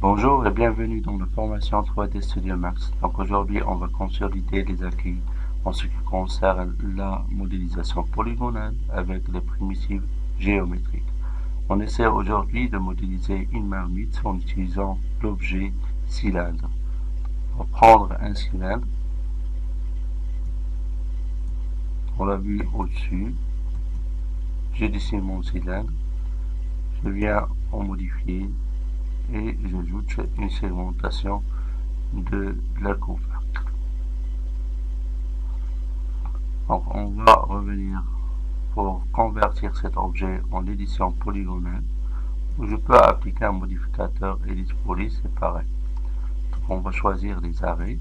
Bonjour et bienvenue dans la formation 3D Studio Max. Donc aujourd'hui, on va consolider les acquis en ce qui concerne la modélisation polygonale avec les primitives géométriques. On essaie aujourd'hui de modéliser une marmite en utilisant l'objet cylindre. On va prendre un cylindre, on l'a vu au-dessus, je dessine mon cylindre, je viens en modifier et j'ajoute une segmentation de la couvercle. Donc on va revenir pour convertir cet objet en édition polygonale où je peux appliquer un modificateur Edit Poly, c'est pareil. Donc on va choisir les arrêts.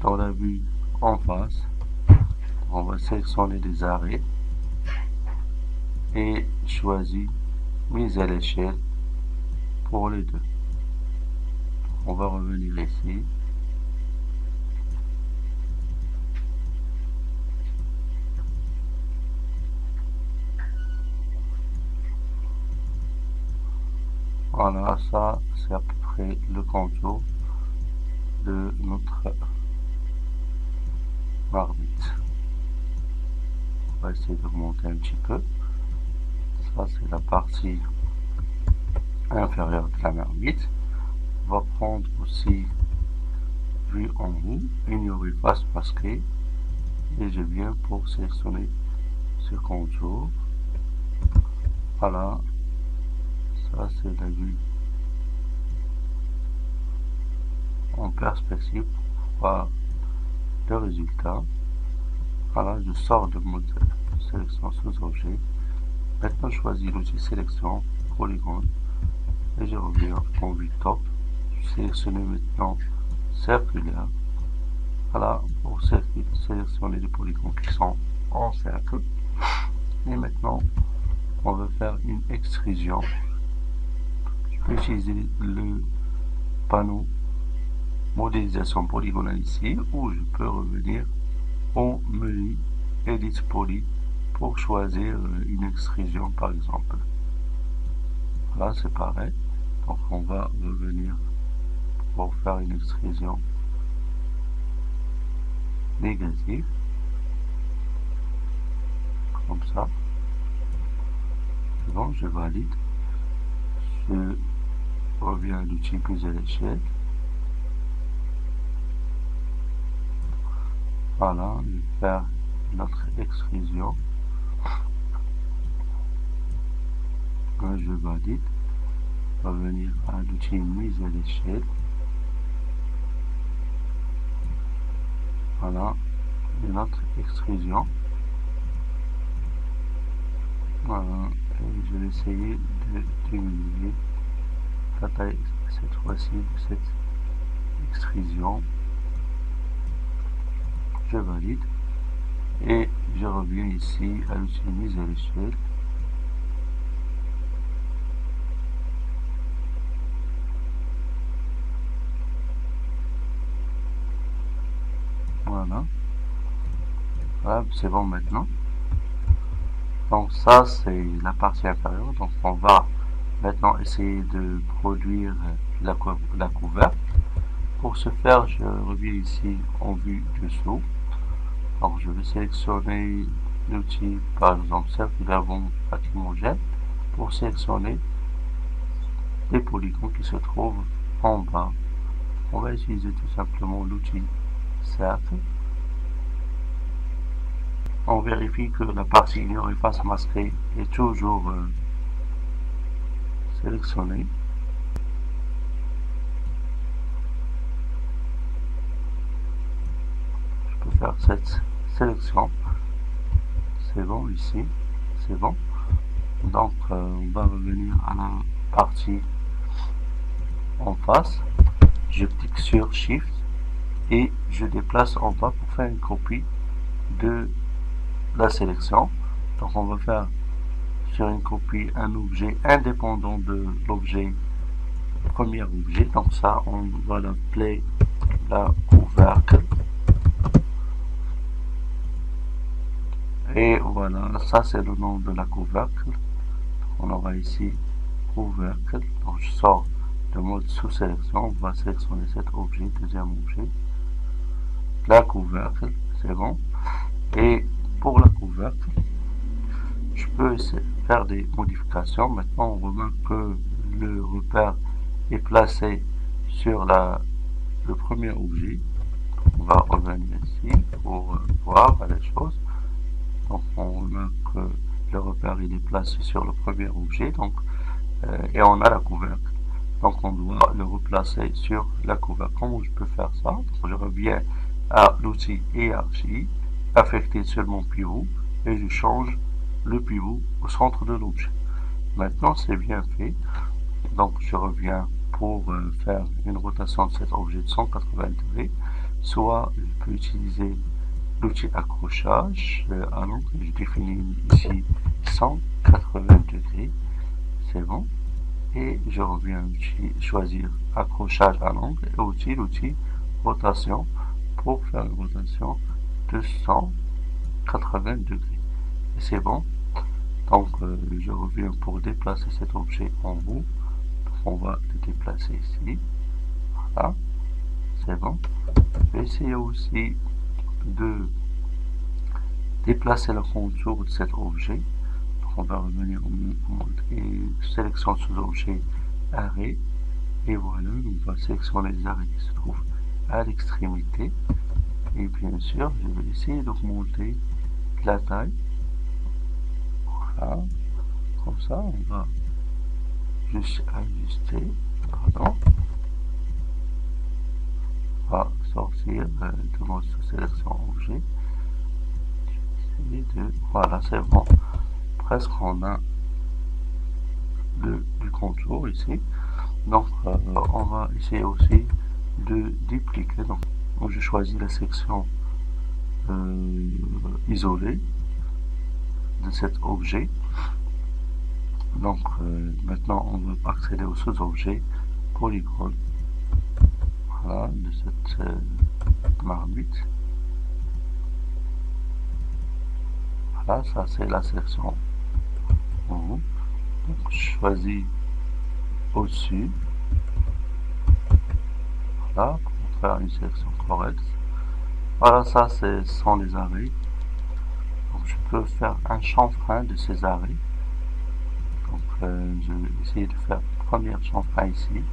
Dans la vue en face, on va sélectionner les arrêts et choisir mise à l'échelle pour les deux. On va revenir ici. Voilà, ça c'est à peu près le contour de notre marmite. On va essayer d'augmenter un petit peu. Ça c'est la partie inférieure de la marmite. On va prendre aussi vue en haut, ignorer face masquée et je viens pour sélectionner ce contour. Voilà, ça c'est la vue en perspective pour voir le résultat. Voilà, je sors de mode sélection sous objet. Maintenant je choisis l'outil sélection polygone et je reviens en vue top. Je sélectionne maintenant circulaire. Voilà, pour sélectionner les polygones qui sont en cercle. Et maintenant on va faire une extrusion. Je peux utiliser le panneau modélisation polygonale ici, ou je peux revenir au menu Edit Poly pour choisir une extrusion par exemple. Là c'est pareil, donc on va revenir pour faire une extrusion négative, comme ça. C'est bon, je valide. Je reviens à l'outil mise à l'échelle. Voilà, je vais faire notre extrusion. Je valide. Revenir à l'outil mise à l'échelle. Voilà, et notre extrusion. Voilà, et je vais essayer de diminuer la taille cette fois-ci de cette extrusion. Je valide et je reviens ici à l'outil mise à l'échelle. Voilà, c'est bon maintenant. Donc ça c'est la partie inférieure. Donc on va maintenant essayer de produire la couvercle. Pour ce faire, je reviens ici en vue dessous. Donc je vais sélectionner l'outil, par exemple circulaire homogène, pour sélectionner les polygones qui se trouvent en bas. On va utiliser tout simplement l'outil cercle. On vérifie que la partie ignorée face masquée est toujours sélectionnée. Je peux faire cette sélection. C'est bon ici, c'est bon. Donc on va revenir à la partie en face. Je clique sur Shift et je déplace en bas pour faire une copie de la sélection. Donc on va faire sur une copie un objet indépendant de l'objet premier objet. Donc ça on va l'appeler la couvercle. Et voilà, ça c'est le nom de la couvercle. On aura ici couvercle. Donc je sors le mode sous-sélection, on va sélectionner cet objet, deuxième objet, la couvercle, c'est bon. Et pour la couvercle, je peux faire des modifications. Maintenant, on remarque que le repère est placé sur le premier objet. On va revenir ici pour voir les choses. Donc, on remarque que le repère il est placé sur le premier objet, donc, et on a la couvercle. Donc, on doit le replacer sur la couvercle. Comment je peux faire ça? Donc, je reviens à l'outil hiérarchie, affecter seulement pivot, et je change le pivot au centre de l'objet. Maintenant, c'est bien fait. Donc, je reviens pour faire une rotation de cet objet de 180 degrés. Soit je peux utiliser l'outil accrochage à l'angle. Je définis ici 180 degrés. C'est bon. Et je reviens choisir accrochage à l'angle et aussi l'outil rotation pour faire une rotation de 180 degrés. Et c'est bon. Donc je reviens pour déplacer cet objet en haut. On va le déplacer ici. Voilà. C'est bon. Je vais essayer aussi de déplacer le contour de cet objet. On va revenir au mode et sélection sous objet arrêt. Et voilà, on va sélectionner les arrêts qui se trouvent à l'extrémité. Et bien sûr, je vais essayer d'augmenter la taille. Voilà. Comme ça, on va juste ajuster. Pardon. On va sortir de mode sélection objet. Voilà, c'est bon. Presque on a du contour ici. Donc on va essayer aussi de dupliquer. Donc je choisis la section isolée de cet objet. Donc maintenant on va accéder au sous-objet polygone. Voilà, de cette marmite. Voilà, ça c'est la section en haut. Donc je choisis au-dessus. Voilà, pour faire une sélection correcte. Voilà, ça ce sont les arrêts. Donc je peux faire un chanfrein de ces arrêts. Donc je vais essayer de faire le premier chanfrein ici.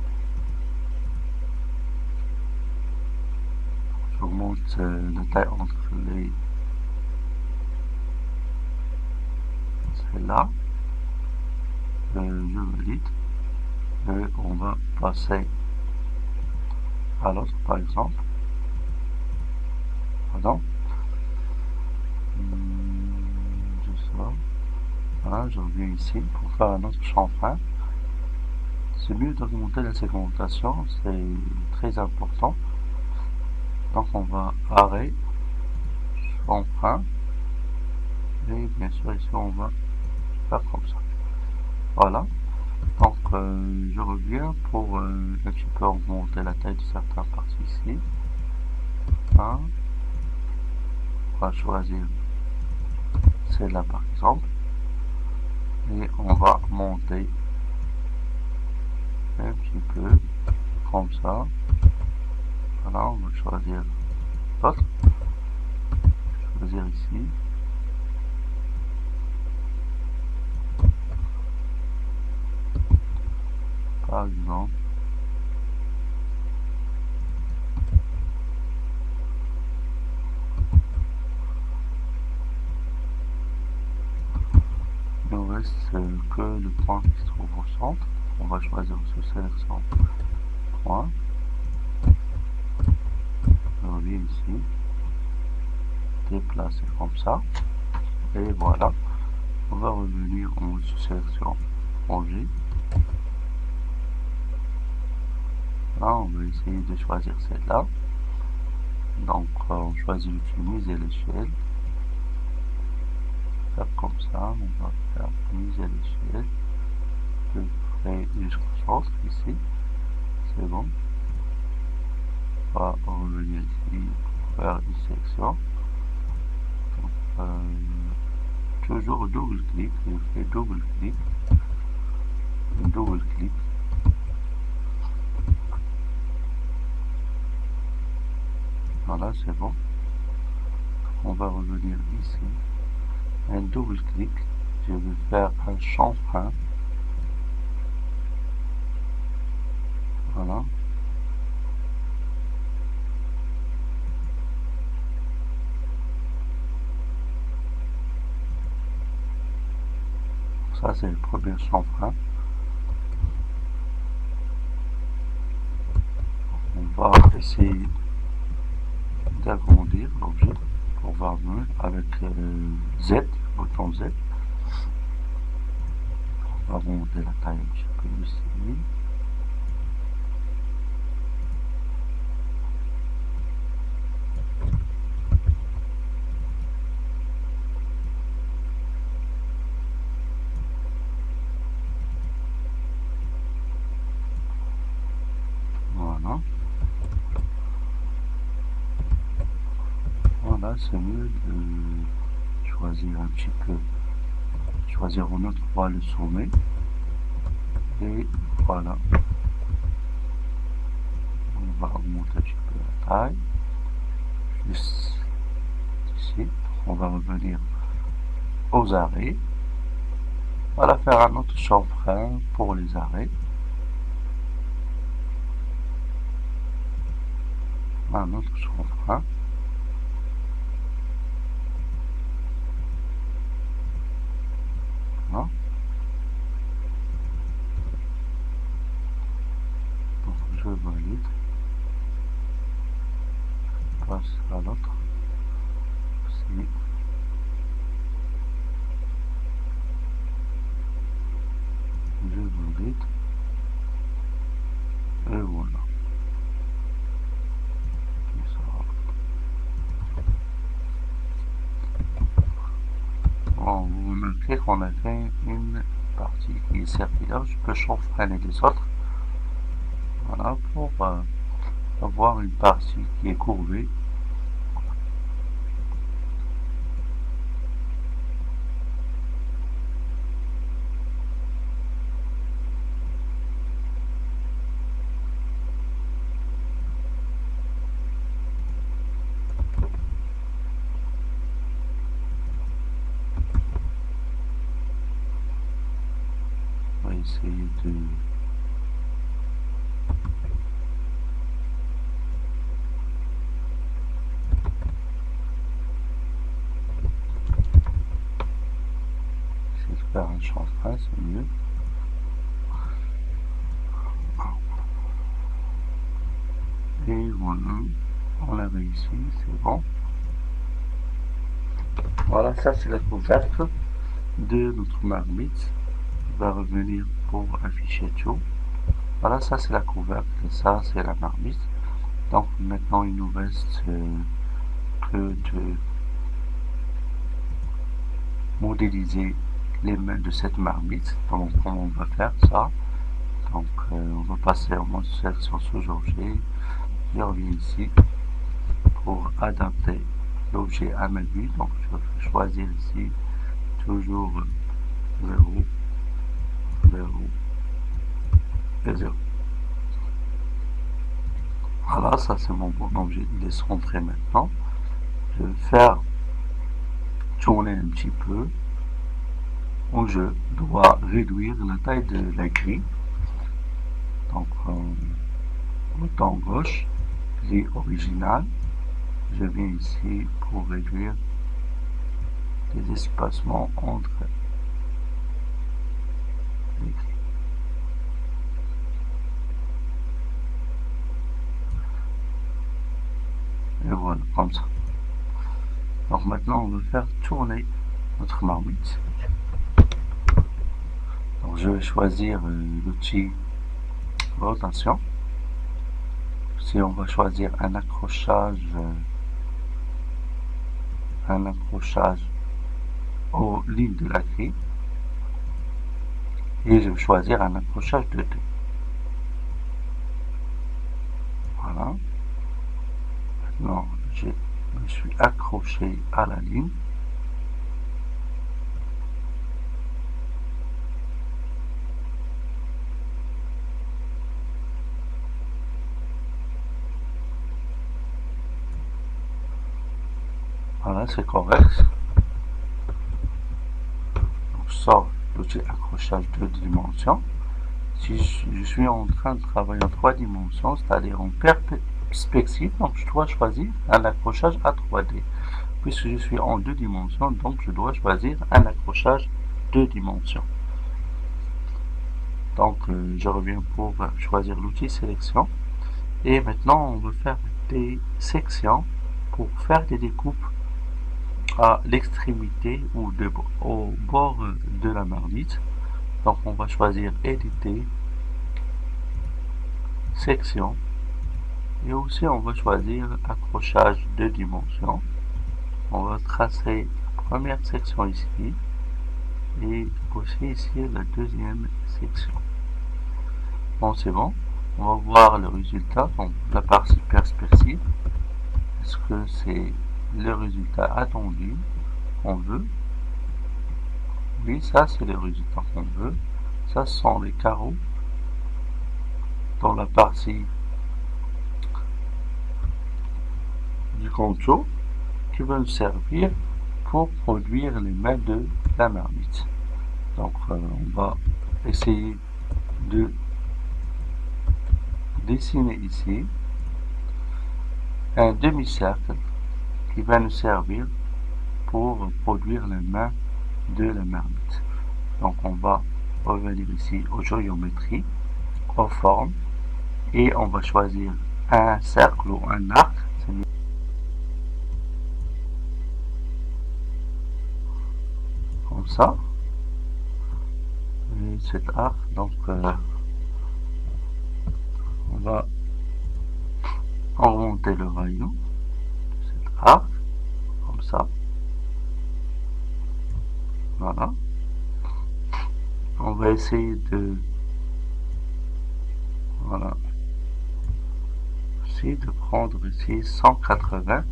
J'augmente la taille entre les celle-là. Je valide. Et on va passer à l'autre par exemple. Pardon. Je sors. Voilà, je reviens ici pour faire un autre chanfrein. C'est mieux d'augmenter la segmentation, c'est très important. Donc on va arrêter, chanfrein, et bien sûr ici on va faire comme ça. Voilà. Donc je reviens pour un petit peu augmenter la taille de certaines parties ici. Hein. On va choisir celle-là par exemple. Et on va monter un petit peu comme ça. Voilà, on va choisir l'autre. Choisir ici. Par exemple. Il ne reste que le point qui se trouve au centre. On va choisir sous sélection point. Je reviens ici. Déplacer comme ça. Et voilà. On va revenir en mode sous sélection objet. Là, on va essayer de choisir celle-là. Donc, on choisit utiliser l'échelle. Faire comme ça, on va faire utiliser l'échelle. De près jusqu'au centre ici. C'est bon. On va revenir ici pour faire une sélection. Donc, toujours double clic. Je fais double clic. Double clic. Voilà, c'est bon. On va revenir ici. Un double clic. Je vais faire un chanfrein. Voilà. Ça, c'est le premier chanfrein. On va essayer d'agrandir l'objet pour voir mieux avec Z, bouton Z. On va monter la taille un petit peu ici. Voilà. Voilà, c'est mieux de choisir un petit peu, choisir une autre fois le sommet. Et voilà. On va augmenter un petit peu la taille. Juste ici. On va revenir aux arrêts. On va faire un autre chanfrein pour les arrêts. Un autre chanfrein. Voilà. Donc je valide. Je passe à l'autre. Ici. Je valide. Et voilà. Bon, vous remarquez qu'on a fait une partie qui est circulaire. Je peux chanfreiner les autres. Voilà, pour avoir une partie qui est courbée. On va essayer de... faire un chanfrein, c'est mieux. Et voilà, on l'a réussi, c'est bon. Voilà, ça c'est la couvercle de notre marmite. On va revenir pour afficher tout. Voilà, ça c'est la couvercle, ça c'est la marmite. Donc maintenant il nous reste que de modéliser les mains de cette marmite. Donc comment on va faire ça? Donc on va passer en mode sélection sous-objet. Je reviens ici pour adapter l'objet à ma vue. Donc je vais choisir ici toujours 0, 0 et 0. Voilà, ça c'est mon bon objet, il est centré maintenant. Je vais faire tourner un petit peu. Donc je dois réduire la taille de la grille. Donc bouton gauche, grille originale. Je viens ici pour réduire les espacements entre les grilles. Et voilà, comme ça. Donc maintenant on va faire tourner notre marmite. Donc je vais choisir l'outil rotation. Si on va choisir un accrochage aux lignes de la grille, et je vais choisir un accrochage de 2. Voilà. Maintenant je me suis accroché à la ligne. Voilà, c'est correct. Donc, je sors l'outil accrochage 2 dimensions. Si je suis en train de travailler en 3 dimensions, c'est-à-dire en perspective, donc je dois choisir un accrochage à 3D. Puisque je suis en 2 dimensions, donc je dois choisir un accrochage 2 dimensions. Donc je reviens pour choisir l'outil sélection. Et maintenant, on veut faire des sections pour faire des découpes à l'extrémité ou au bord de la marmite. Donc on va choisir éditer, section, et aussi on va choisir accrochage 2 dimensions. On va tracer la première section ici et aussi ici la deuxième section. Bon, c'est bon. On va voir le résultat, donc la partie perspective. Est-ce que c'est le résultat attendu qu'on veut? Oui, ça c'est le résultat qu'on veut. Ça ce sont les carreaux dans la partie du contour qui va nous servir pour produire les mains de la marmite. Donc on va essayer de dessiner ici un demi-cercle qui va nous servir pour produire les mains de la marmite. Donc on va revenir ici aux géométries, aux formes, et on va choisir un cercle ou un arc. Comme ça. Et cet arc, donc on va augmenter le rayon de cet arc, comme ça. Voilà. On va essayer de voilà, essayer de prendre ici 180.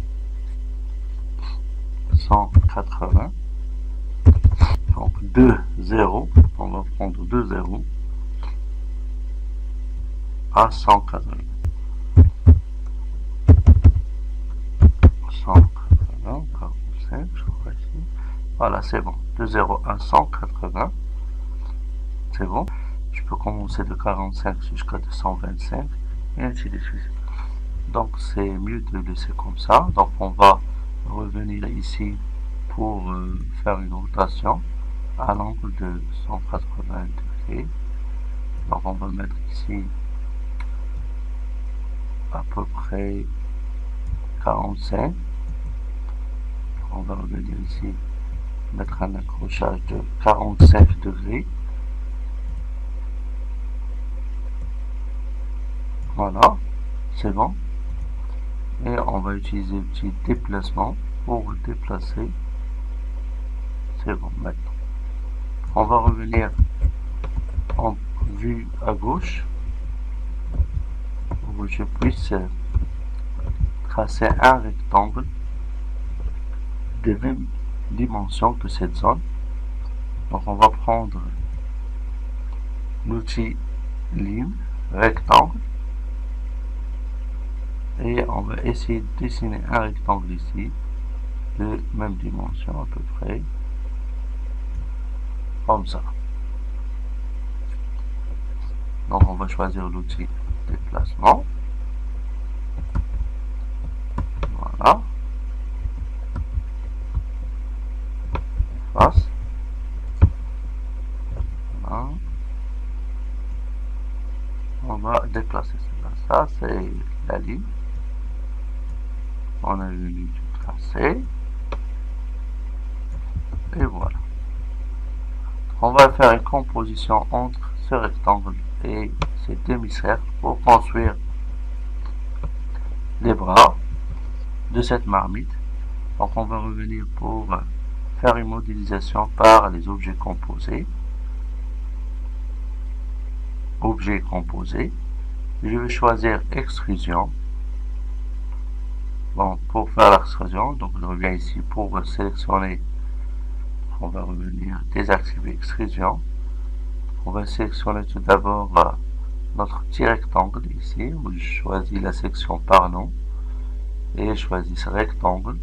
Donc 2 0, on va prendre 2 0 à 180. 180, 45, je crois ici. Voilà, c'est bon. 2 0 à 180. C'est bon. Je peux commencer de 45 jusqu'à 225 et ainsi de suite. Donc c'est mieux de laisser comme ça. Donc on va revenir ici pour faire une rotation à l'angle de 180 degrés. Donc on va mettre ici à peu près 45. On va revenir ici, mettre un accrochage de 45 degrés. Voilà, c'est bon. Et on va utiliser le petit déplacement pour déplacer. C'est bon maintenant. On va revenir en vue à gauche pour que je puisse tracer un rectangle des mêmes dimensions que cette zone. Donc on va prendre l'outil ligne, rectangle, et on va essayer de dessiner un rectangle ici de même dimension à peu près, comme ça. Donc on va choisir l'outil déplacement. Voilà. Face. Voilà. On va déplacer cela. Ça c'est la ligne. On a venu du tracé. Et voilà. On va faire une composition entre ce rectangle et ces demi-cercles pour construire les bras de cette marmite. Donc on va revenir pour faire une modélisation par les objets composés. Objet composé. Je vais choisir extrusion. Bon, pour faire l'extrusion, donc je reviens ici pour sélectionner. On va revenir désactiver extrusion. On va sélectionner tout d'abord notre petit rectangle ici, où je choisis la section par nom et je choisis ce rectangle.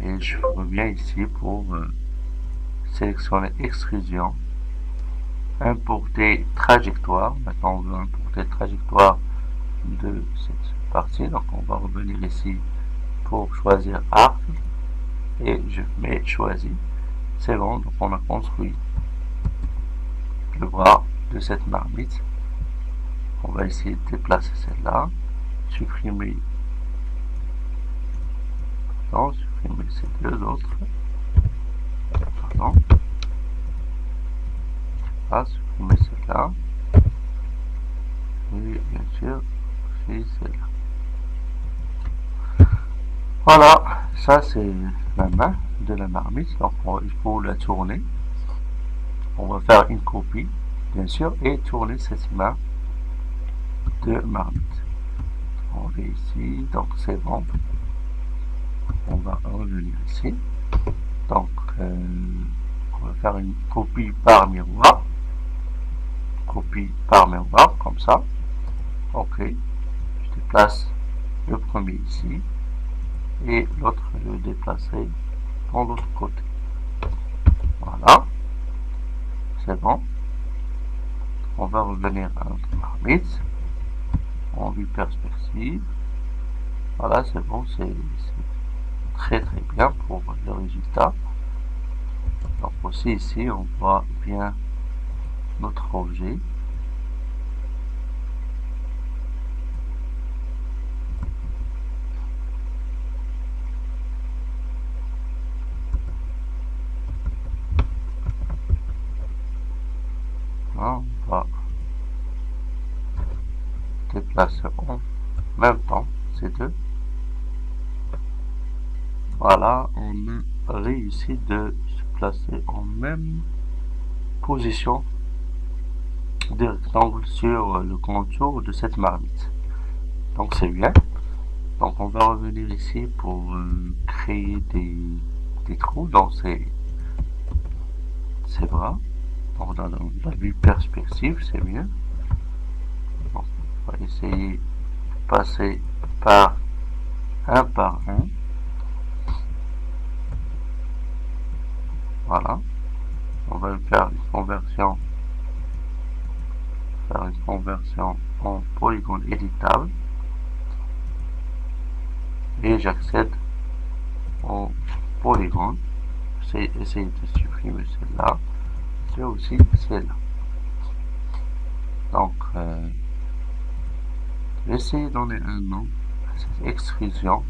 Et je reviens ici pour sélectionner extrusion, importer trajectoire. Maintenant on veut importer trajectoire de cette partie, donc on va revenir ici pour choisir arc et je mets choisi. C'est bon, donc on a construit le bras de cette marmite. On va essayer de déplacer celle-là, supprimer, non, supprimer ces deux autres, pardon, supprimer celle-là, et bien sûr, c'est celle-là. Voilà, ça c'est la main de la marmite, donc il faut la tourner. On va faire une copie, bien sûr, et tourner cette main de marmite. On va ici, donc c'est bon. On va revenir ici. Donc, on va faire une copie par miroir. Copie par miroir, comme ça. Ok. Je déplace le premier ici. Et l'autre, je vais le déplacer dans l'autre côté. Voilà. C'est bon. On va revenir à notre marmite. En vue perspective. Voilà, c'est bon. C'est très très bien pour le résultat. Donc aussi ici, on voit bien notre objet. On va déplacer en même temps ces deux. Voilà, on a réussi de se placer en même position des rectangles sur le contour de cette marmite. Donc c'est bien. Donc on va revenir ici pour créer des trous dans ces bras. Donc dans la vue perspective, c'est mieux. Donc, on va essayer de passer par un. Voilà. On va faire une conversion en polygone éditable et j'accède au polygone. Essayer de supprimer celle-là et aussi celle-là. Donc j'essaie de donner un nom à cette extrusion.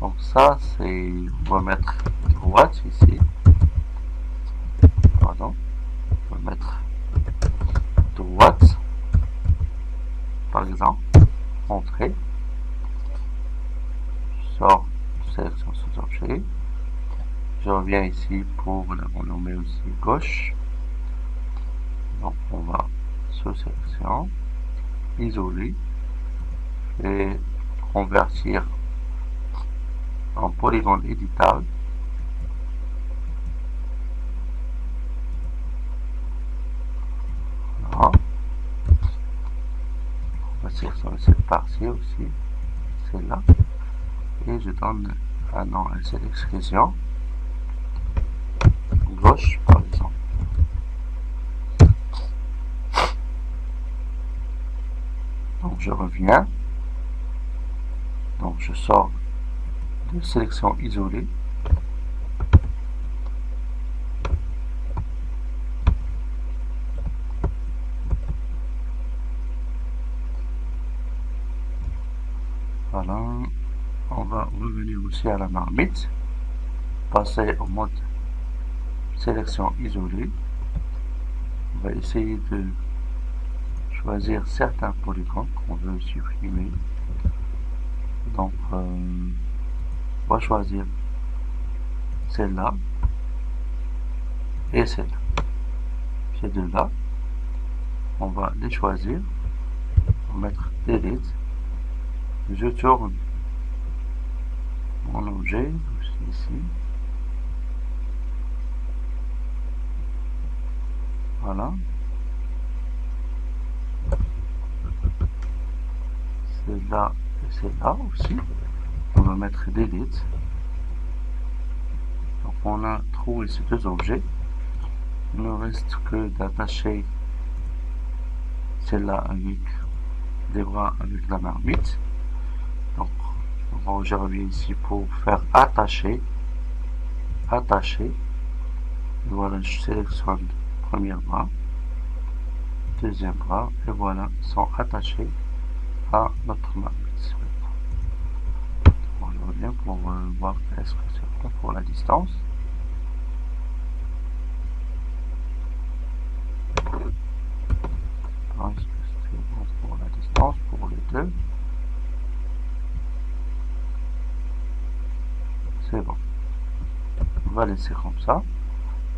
Donc ça c'est, on va mettre droite ici, pardon, on va mettre droite par exemple, entrée, je sors de sélection sous objet, je reviens ici pour la renommer aussi gauche. Donc on va sous sélection, isoler et convertir en polygone éditable. Voilà. On va sélectionner cette partie aussi, celle-là, et je donne un nom à cette extrusion, gauche par exemple. Donc je reviens, donc je sors de sélection isolée, voilà, on va revenir aussi à la marmite, passer au mode sélection isolée, on va essayer de choisir certains polygones qu'on veut supprimer. Donc on va choisir celle-là et celle-là. Ces deux-là, on va les choisir, on va mettre delete, je tourne mon objet ici, voilà, celle-là et celle-là aussi, on va mettre delete, on a trouvé ces deux objets. Il ne reste que d'attacher celle-là avec des bras avec la marmite. Donc je reviens ici pour faire attacher. Et voilà, je sélectionne le premier bras, deuxième bras, et voilà, ils sont attachés à notre marmite. Bon, je reviens pour voir est-ce que c'est bon pour la distance. Est-ce que c'est bon pour la distance pour les deux? C'est bon. On va laisser comme ça.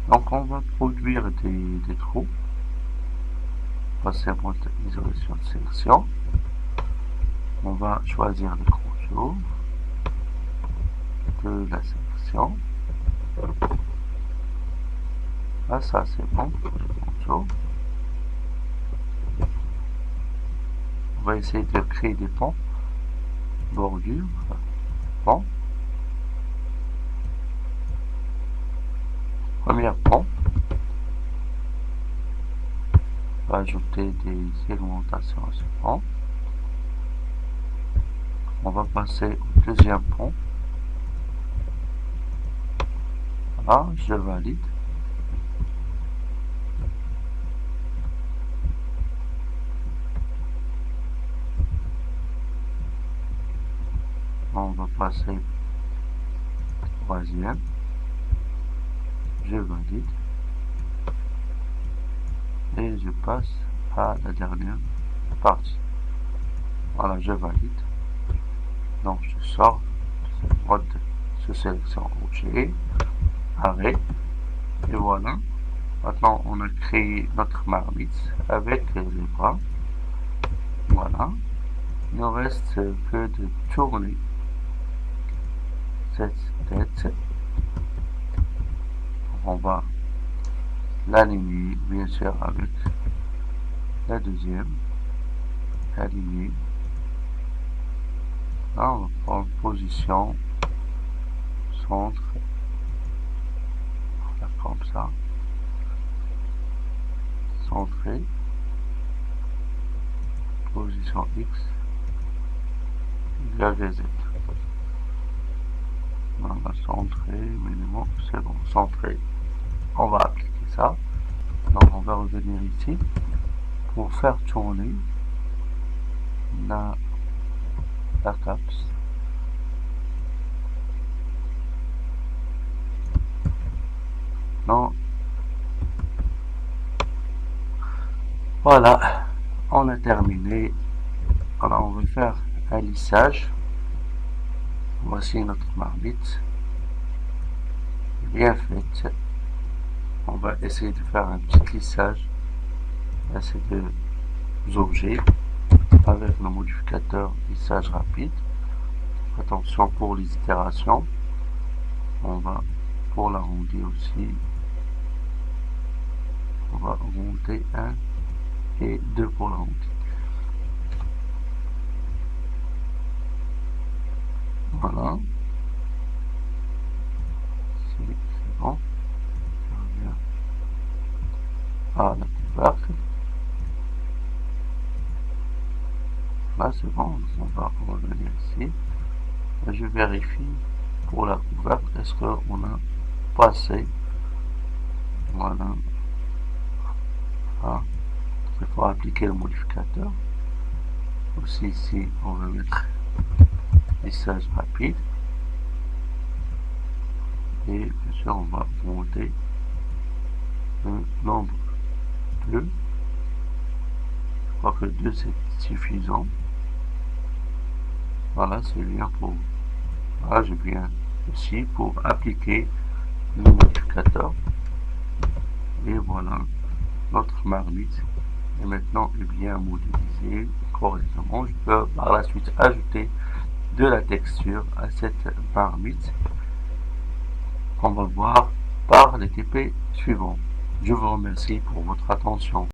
Donc on va produire des trous. Passer en mode isolation de sélection. On va choisir le contour de la sélection. Là, ça c'est bon. Contour. On va essayer de créer des ponts. Bordure. Pont. Premier pont. On va ajouter des segmentations à ce pont. On va passer au deuxième pont. Voilà, je valide. On va passer au troisième. Je valide. Et je passe à la dernière partie. Voilà, je valide. Donc je sors de ce mode de sélection objet, arrêt, et voilà. Maintenant on a créé notre marmite avec les bras. Voilà. Il ne reste que de tourner cette tête. On va l'aligner bien sûr avec la deuxième. Aligner. Là, on va prendre position, centre, on va faire comme ça, centré, position X, Y, Z. On va centrer, minimum, c'est bon, centré. On va appliquer ça. Donc on va revenir ici pour faire tourner la caps. Non. Voilà, on a terminé. Alors on va faire un lissage. Voici notre marmite bien faite. On va essayer de faire un petit lissage à ces deux objets avec le modificateur lissage rapide. Attention pour les itérations. On va pour l'arrondir aussi. On va monter 1 et 2 pour l'arrondir. Voilà. C'est bon. Je reviens à la couvercle. Là c'est bon. On va revenir ici. Et je vérifie pour la couvercle. Est-ce qu'on a passé? Voilà. Ah. Il faut appliquer le modificateur. Aussi ici, on va mettre lissage rapide. Et bien sûr, on va monter le nombre 2. Je crois que 2 c'est suffisant. Voilà, c'est bien pour... Voilà, je viens ici pour appliquer le modificateur. Et voilà, notre marmite est maintenant bien modélisée correctement. Je peux par la suite ajouter de la texture à cette marmite. On va voir par les TP suivants. Je vous remercie pour votre attention.